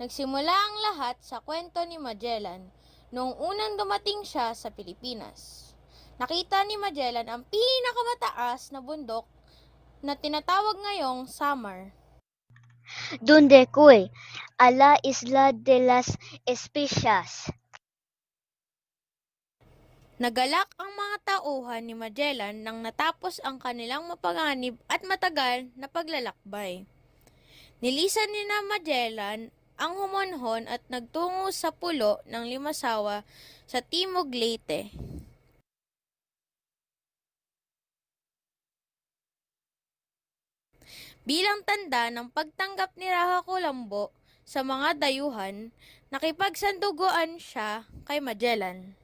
Nagsimula ang lahat sa kwento ni Magellan noong unang dumating siya sa Pilipinas. Nakita ni Magellan ang pinakamataas na bundok na tinatawag ngayong Samar. Donde fue a la isla de las Especias. Nagalak ang mga tauhan ni Magellan nang natapos ang kanilang mapanganib at matagal na paglalakbay. Nilisan ni Magellan ang humonhon at nagtungo sa pulo ng Limasawa sa Timog Leyte. Bilang tanda ng pagtanggap ni Raja Colombo sa mga dayuhan, nakipagsanduguan siya kay Magellan.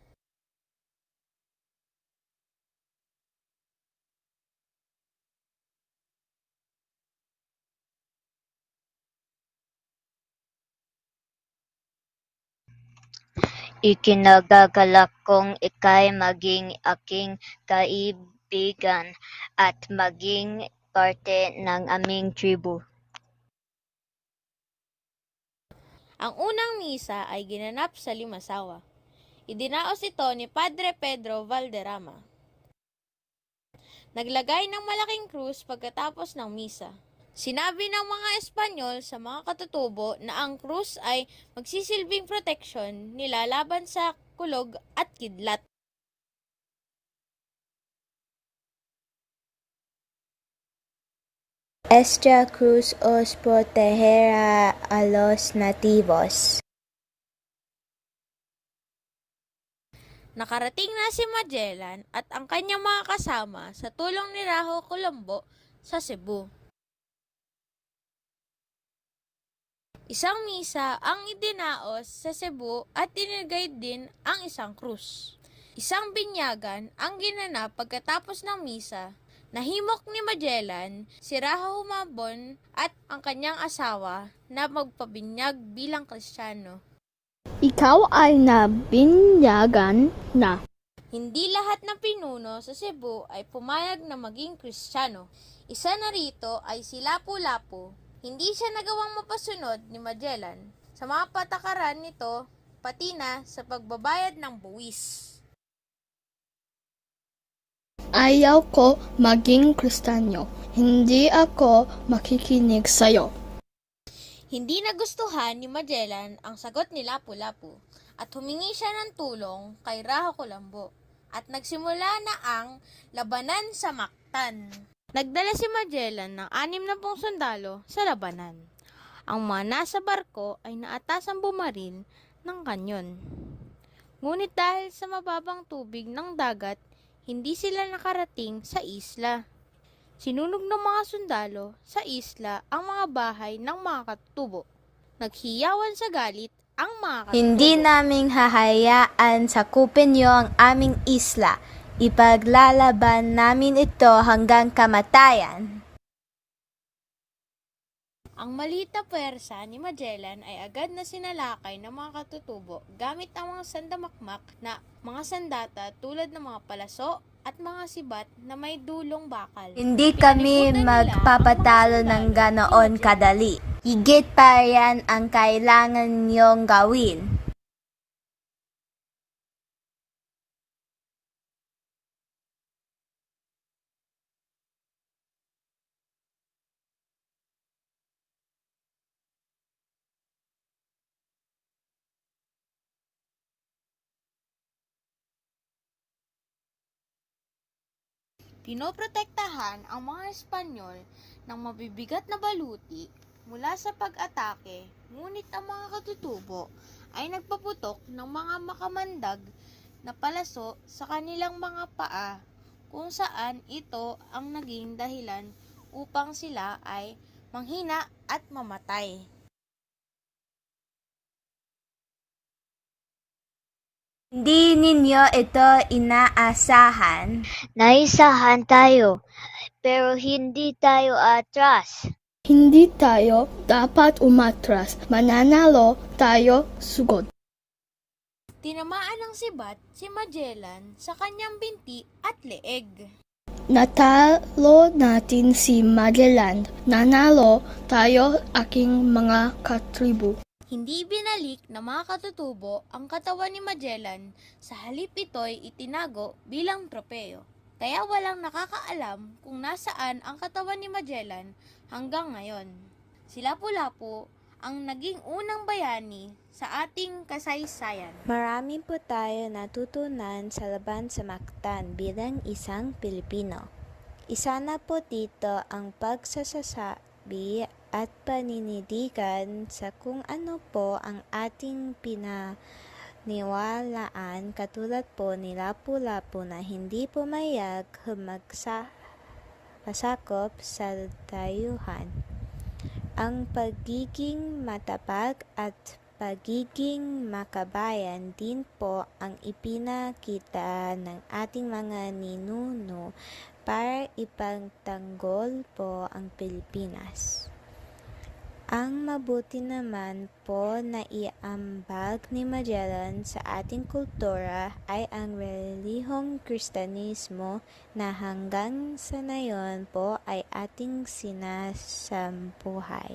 Ikinagagalak kong ika'y maging aking kaibigan at maging parte ng aming tribu. Ang unang misa ay ginanap sa Limasawa. Idinaos ito ni Padre Pedro Valderrama. Naglagay ng malaking krus pagkatapos ng misa. Sinabi ng mga Espanyol sa mga katutubo na ang krus ay magsisilbing proteksyon nila laban sa kulog at kidlat. Esta cruz os protegerá a los nativos. Nakarating na si Magellan at ang kanyang mga kasama sa tulong ni Raja Colombo sa Cebu. Isang misa ang idinaos sa Cebu at dinigay din ang isang krus. Isang binyagan ang ginanap pagkatapos ng misa. Nahimok ni Magellan si Raja Humabon at ang kanyang asawa na magpabinyag bilang Kristiyano. Ikaw ay nabinyagan na. Hindi lahat ng pinuno sa Cebu ay pumayag na maging Kristiyano. Isa na rito ay si Lapu-Lapu. Hindi siya nagawang mapasunod ni Magellan sa mga patakaran nito, pati na sa pagbabayad ng buwis. Ayaw ko maging Kristiyano. Hindi ako makikinig sa'yo. Hindi nagustuhan ni Magellan ang sagot ni Lapu-Lapu at humingi siya ng tulong kay Raja Colombo at nagsimula na ang labanan sa Mactan. Nagdala si Magellan ng 60 sundalo sa labanan. Ang mga nasa barko ay naatasang bumaril ng kanyon. Ngunit dahil sa mababang tubig ng dagat, hindi sila nakarating sa isla. Sinunog ng mga sundalo sa isla ang mga bahay ng mga katutubo. Naghiyawan sa galit ang mga katutubo. Hindi namin hahayaan sakupin niyo ang aming isla. Ipaglalaban namin ito hanggang kamatayan. Ang maliit na puwersa ni Magellan ay agad na sinalakay ng mga katutubo gamit ang mga sandamakmak na mga sandata tulad ng mga palaso at mga sibat na may dulong bakal. Hindi kami magpapatalo ng ganoon kadali. Higit pa yan ang kailangan niyong gawin. Pinoprotektahan ang mga Espanyol ng mabibigat na baluti mula sa pag-atake, ngunit ang mga katutubo ay nagpaputok ng mga makamandag na palaso sa kanilang mga paa, kung saan ito ang naging dahilan upang sila ay manghina at mamatay. Hindi ninyo ito inaasahan. Naisahan tayo, pero hindi tayo atras. Hindi tayo dapat umatras. Mananalo tayo sugod. Tinamaan ng sibat si Magellan sa kanyang binti at leeg. Natalo natin si Magellan. Nanalo tayo aking mga katribu. Hindi binalik ng mga katutubo ang katawan ni Magellan, sa halip ito'y itinago bilang tropeo. Kaya walang nakakaalam kung nasaan ang katawan ni Magellan hanggang ngayon. Si Lapu-Lapu ang naging unang bayani sa ating kasaysayan. Marami po tayo natutunan sa laban sa Mactan bilang isang Pilipino. Isa na po dito ang pagsasabi at paninindigan sa kung ano po ang ating pinaniwalaan, katulad po ni Lapu-Lapu na hindi pumayag pasakop sa dayuhan. Ang pagiging matapag at pagiging makabayan din po ang ipinakita ng ating mga ninuno para ipagtanggol po ang Pilipinas. Ang mabuti naman po na iambag ni Magellan sa ating kultura ay ang relihiyong Kristyanismo na hanggang sa ngayon po ay ating sinasambuhay.